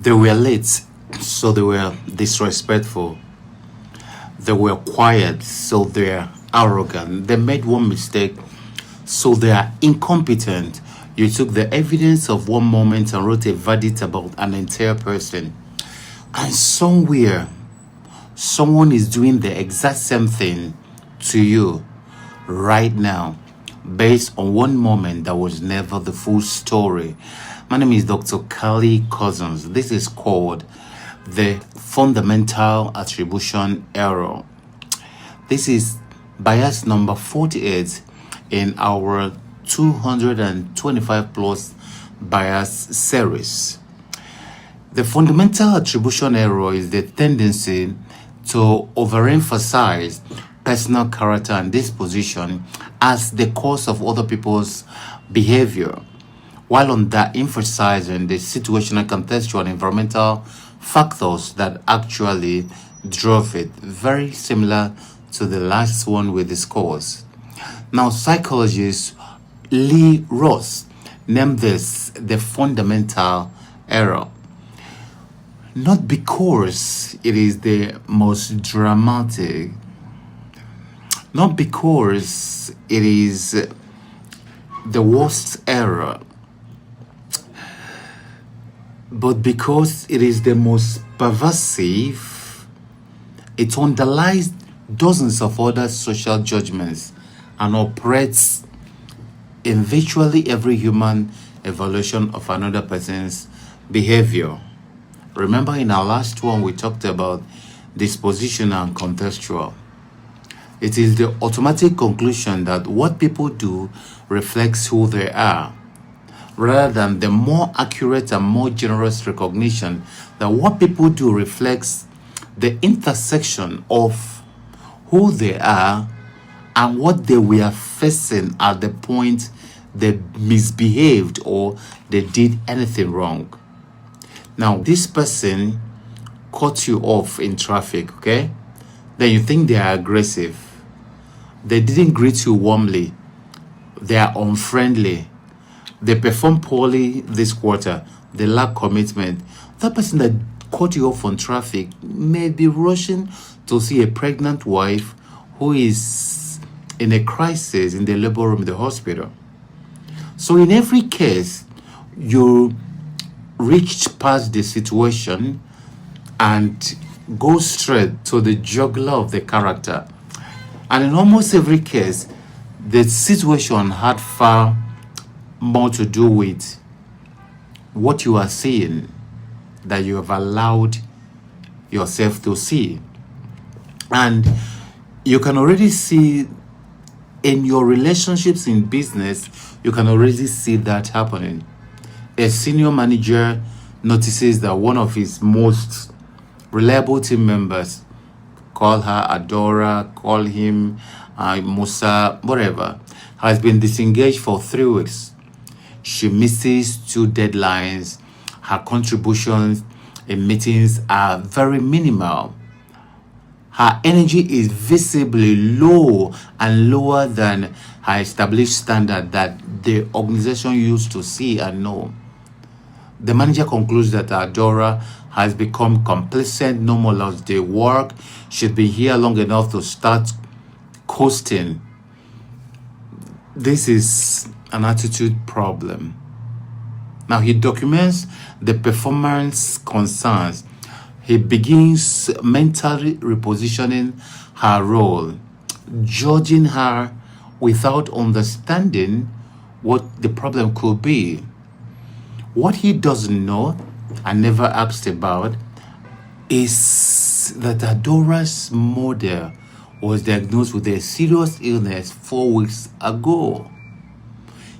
They were late, so they were disrespectful. They were quiet, so they're arrogant. They made one mistake, so they are incompetent. You took the evidence of one moment and wrote a verdict about an entire person. And somewhere, someone is doing the exact same thing to you right now, based on one moment that was never the full story. My name is Dr. Cussons. This is called the Fundamental Attribution Error. This is bias number 48 in our 225 plus bias series. The fundamental attribution error is the tendency to overemphasize personal character and disposition as the cause of other people's behavior, while under-emphasizing the situational, contextual, and environmental factors that actually drove it. Very similar to the last one we discussed. Now, psychologist Lee Ross named this the fundamental error, not because it is the most dramatic, not because it is the worst error, but because it is the most pervasive. It underlies dozens of other social judgments and operates in virtually every human evaluation of another person's behavior. Remember, in our last one, we talked about dispositional and contextual. It is the automatic conclusion that what people do reflects who they are, rather than the more accurate and more generous recognition that what people do reflects the intersection of who they are and what they were facing at the point they misbehaved or they did anything wrong. Now, this person cut you off in traffic, okay? Then you think they are aggressive. They didn't greet you warmly. They are unfriendly. They perform poorly this quarter. They lack commitment. That person that cut you off on traffic may be rushing to see a pregnant wife who is in a crisis in the labor room in the hospital. So in every case, you reached past the situation and go straight to the jugular of the character. And in almost every case, the situation had far more to do with what you are seeing that you have allowed yourself to see. And you can already see in your relationships in business, you can already see that happening. A senior manager notices that one of his most reliable team members, call her Adora, call him Musa, whatever, has been disengaged for 3 weeks. She misses 2 deadlines. Her contributions in meetings are very minimal. Her energy is visibly low and lower than her established standard that the organization used to see and know. The manager concludes that Adora has become complacent, no more loves the work. She's been here long enough to start coasting. This is an attitude problem. Now he documents the performance concerns. He begins mentally repositioning her role, judging her without understanding what the problem could be. What he doesn't know and never asked about is that Adora's mother was diagnosed with a serious illness 4 weeks ago.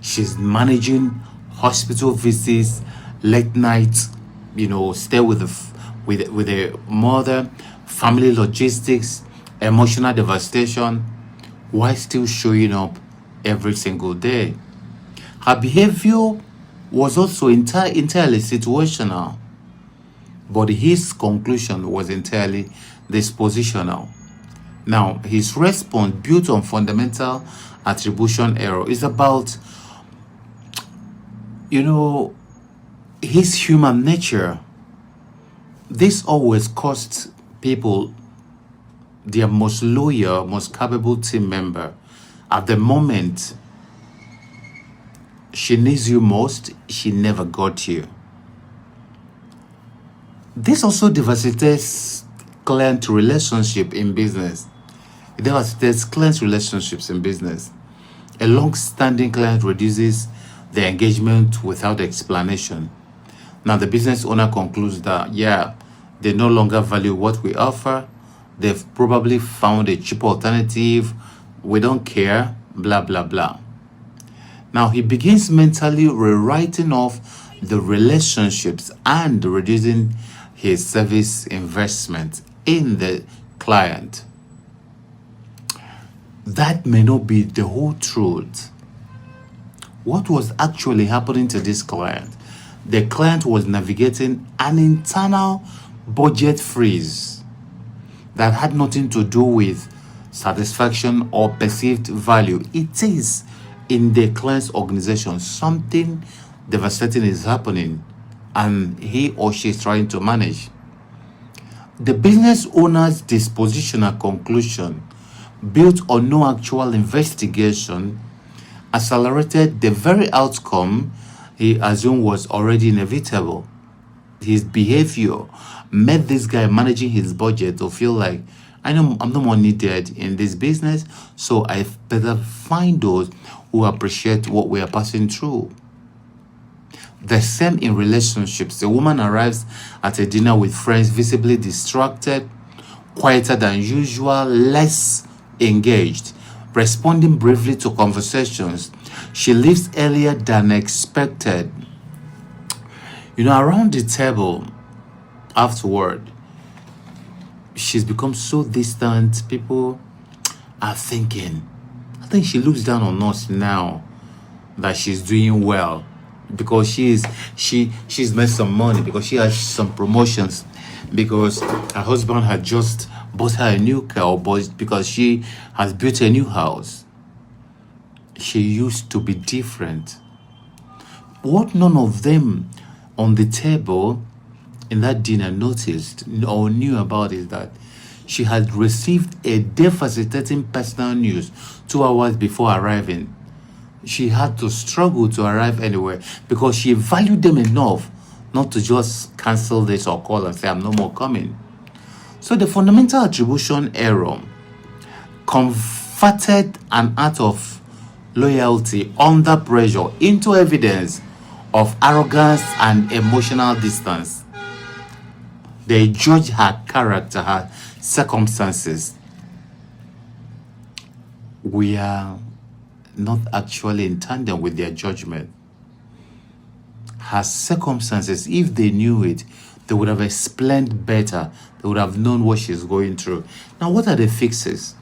She's managing hospital visits, late night, stay with the mother, family logistics, emotional devastation, while still showing up every single day. Her behavior was also entirely situational, but his conclusion was entirely dispositional. Now, his response, built on fundamental attribution error, is about, his human nature. This always costs people their most loyal, most capable team member. At the moment she needs you most, she never got you. This also devastates client relationship in business. It devastates client relationships in business. A long-standing client reduces the engagement without explanation. Now the business owner concludes that, yeah, they no longer value what we offer. They've probably found a cheaper alternative. We don't care, blah, blah, blah. Now he begins mentally rewriting off the relationships and reducing his service investment in the client. That may not be the whole truth. What was actually happening to this client? The client was navigating an internal budget freeze that had nothing to do with satisfaction or perceived value. It is in the client's organization. Something devastating is happening and he or she is trying to manage. The business owner's dispositional conclusion, built on no actual investigation, accelerated the very outcome he assumed was already inevitable. His behavior made this guy managing his budget to feel like, I know I'm no more needed in this business, so I better find those who appreciate what we are passing through. The same in relationships. A woman arrives at a dinner with friends visibly distracted, quieter than usual, less engaged, responding briefly to conversations. She leaves earlier than expected. Around the table afterward, she's become so distant. People are thinking, I think she looks down on us now that she's doing well because she's made some money, because she has some promotions, because her husband had just bought her a new car, or because she has built a new house. She used to be different. What none of them on the table in that dinner noticed or knew about is that she had received a devastating personal news 2 hours before arriving. She had to struggle to arrive anywhere because she valued them enough not to just cancel this or call and say, I'm no more coming. So the fundamental attribution error converted an act of loyalty under pressure into evidence of arrogance and emotional distance. They judge her character, her circumstances. We are not actually in tandem with their judgment. Her circumstances, if they knew it, they would have explained better. They would have known what she's going through. Now, what are the fixes?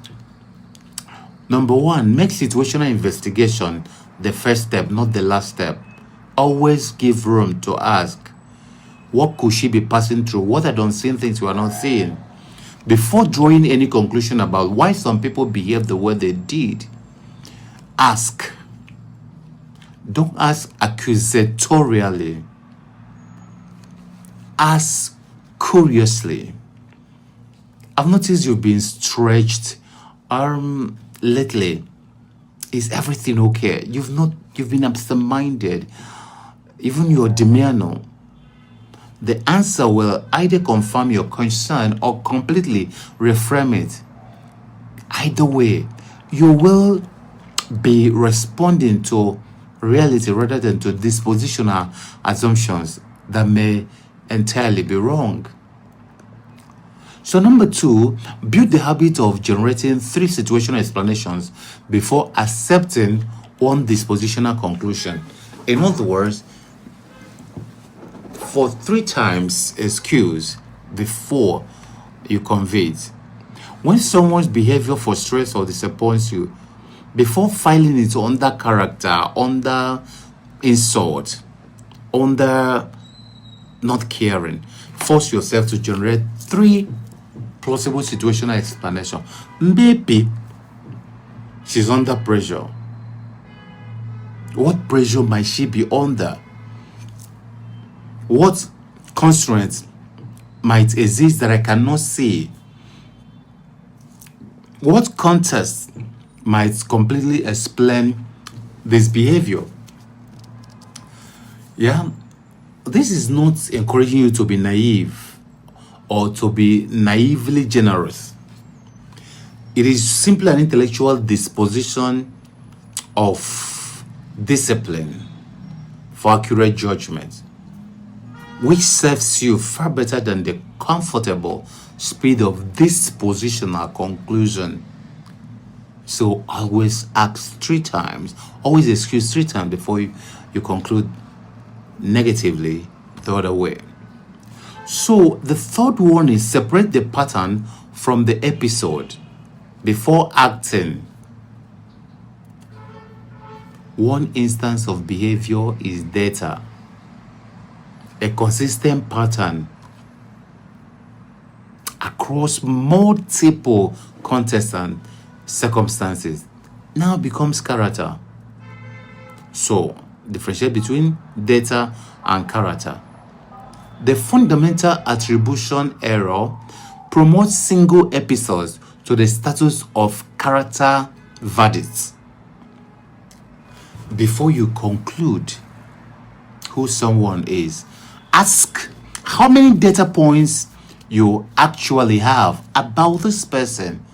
Number one, make situational investigation the first step, not the last step. Always give room to ask, what could she be passing through? What are the unseen things we are not seeing? Before drawing any conclusion about why some people behave the way they did, ask. Don't ask accusatorially. Ask curiously. I've noticed you've been stretched lately. Is everything okay? You've been absent-minded. Even your demeanor. The answer will either confirm your concern or completely reframe it. Either way, you will be responding to reality rather than to dispositional assumptions that may entirely be wrong. So number two, build the habit of generating 3 situational explanations before accepting one dispositional conclusion. In other words, for 3 times excuse before you convey it. When someone's behavior frustrates or disappoints you, before filing it under character, under insult, under not caring, force yourself to generate 3 plausible situational explanations. Maybe she's under pressure. What pressure might she be under? What constraints might exist that I cannot see? What context might completely explain this behavior? Yeah, this is not encouraging you to be naive or to be naively generous. It is simply an intellectual disposition of discipline for accurate judgment, which serves you far better than the comfortable speed of dispositional conclusion. So always ask 3 times, always excuse 3 times before you conclude negatively the other way. So the third one is separate the pattern from the episode before acting. One instance of behavior is data, a consistent pattern across multiple contexts and circumstances now becomes character. So differentiate between data and character. The fundamental attribution error promotes single episodes to the status of character verdicts. Before you conclude who someone is, ask how many data points you actually have about this person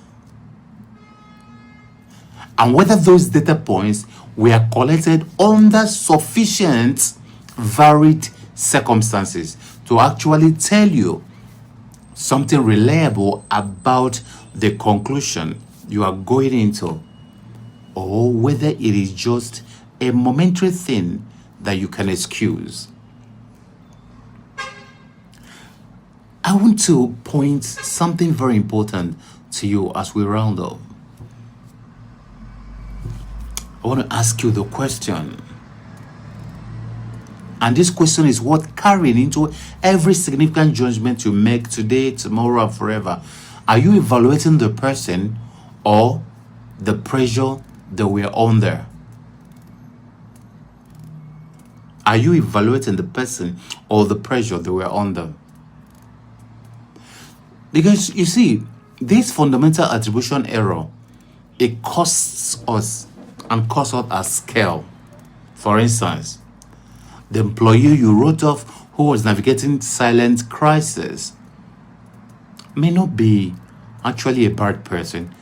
and whether those data points were collected under sufficient varied circumstances to actually tell you something reliable about the conclusion you are going into, or whether it is just a momentary thing that you can excuse. I want to point something very important to you as we round up. I want to ask you the question. And this question is what carrying into every significant judgment you make today, tomorrow, and forever. Are you evaluating the person or the pressure that we are under? Are you evaluating the person or the pressure that we are under? Because you see, this fundamental attribution error, it costs us and costs us a scale. For instance, the employee you wrote off who was navigating silent crisis may not be actually a bad person.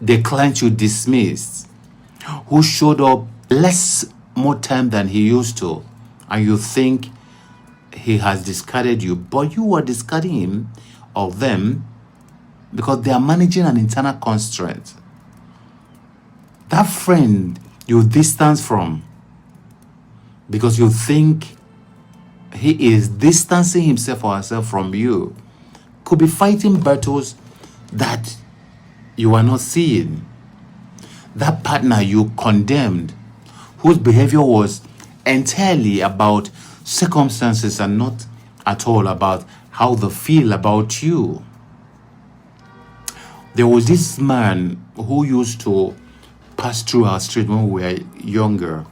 The client you dismissed who showed up more time than he used to, and you think he has discarded you, but you are discarding him or them because they are managing an internal constraint. That friend you distance from because you think he is distancing himself or herself from you could be fighting battles that you are not seeing. That partner you condemned, whose behavior was entirely about circumstances and not at all about how they feel about you. There was this man who used to pass through our street when we were younger.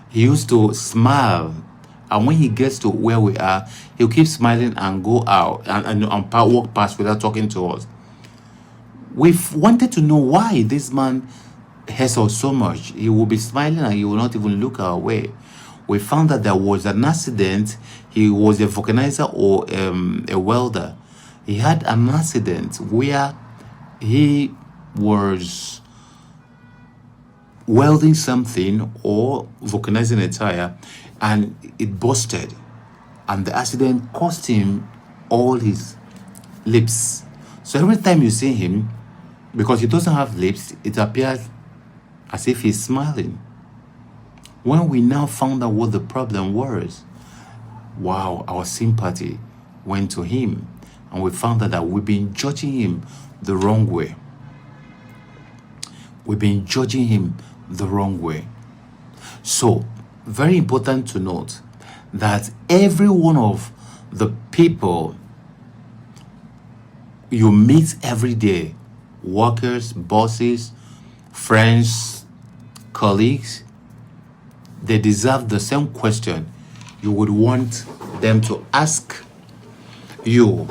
He used to smile, and when he gets to where we are, he'll keep smiling and go out and walk past without talking to us. We've wanted to know why this man hates us so much. He will be smiling and he will not even look our way. We found that there was an accident. He was a vulcanizer or a welder. He had an accident where he was welding something or vulcanizing a tire and it busted, and the accident cost him all his lips. So every time you see him, because he doesn't have lips, it appears as if he's smiling. When we now found out what the problem was, wow, our sympathy went to him, and we found out that we've been judging him the wrong way. We've been judging him the wrong way. So, very important to note that every one of the people you meet every day, workers, bosses, friends, colleagues, they deserve the same question you would want them to ask you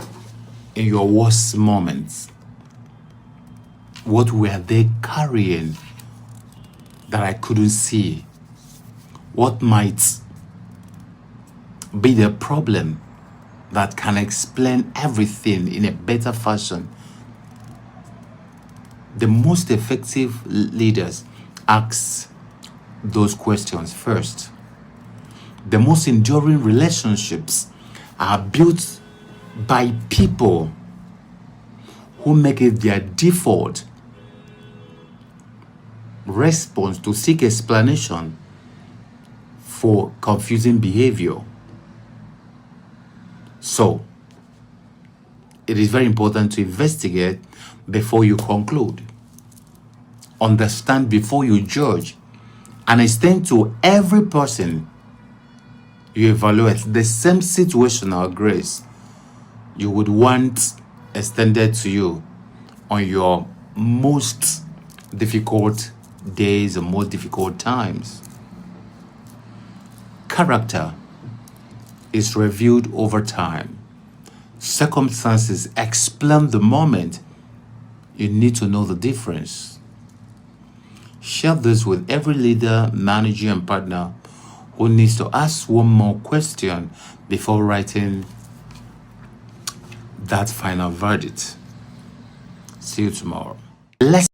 in your worst moments? What were they carrying that I couldn't see? What might be the problem that can explain everything in a better fashion? The most effective leaders ask those questions first. The most enduring relationships are built by people who make it their default response to seek explanation for confusing behavior. So, it is very important to investigate before you conclude. Understand before you judge. And extend to every person you evaluate the same situational grace you would want extended to you on your most difficult days and most difficult times. Character is reviewed over time. Circumstances explain the moment. You need to know the difference. Share this with every leader, manager, and partner who needs to ask one more question before writing that final verdict. See you tomorrow. Let's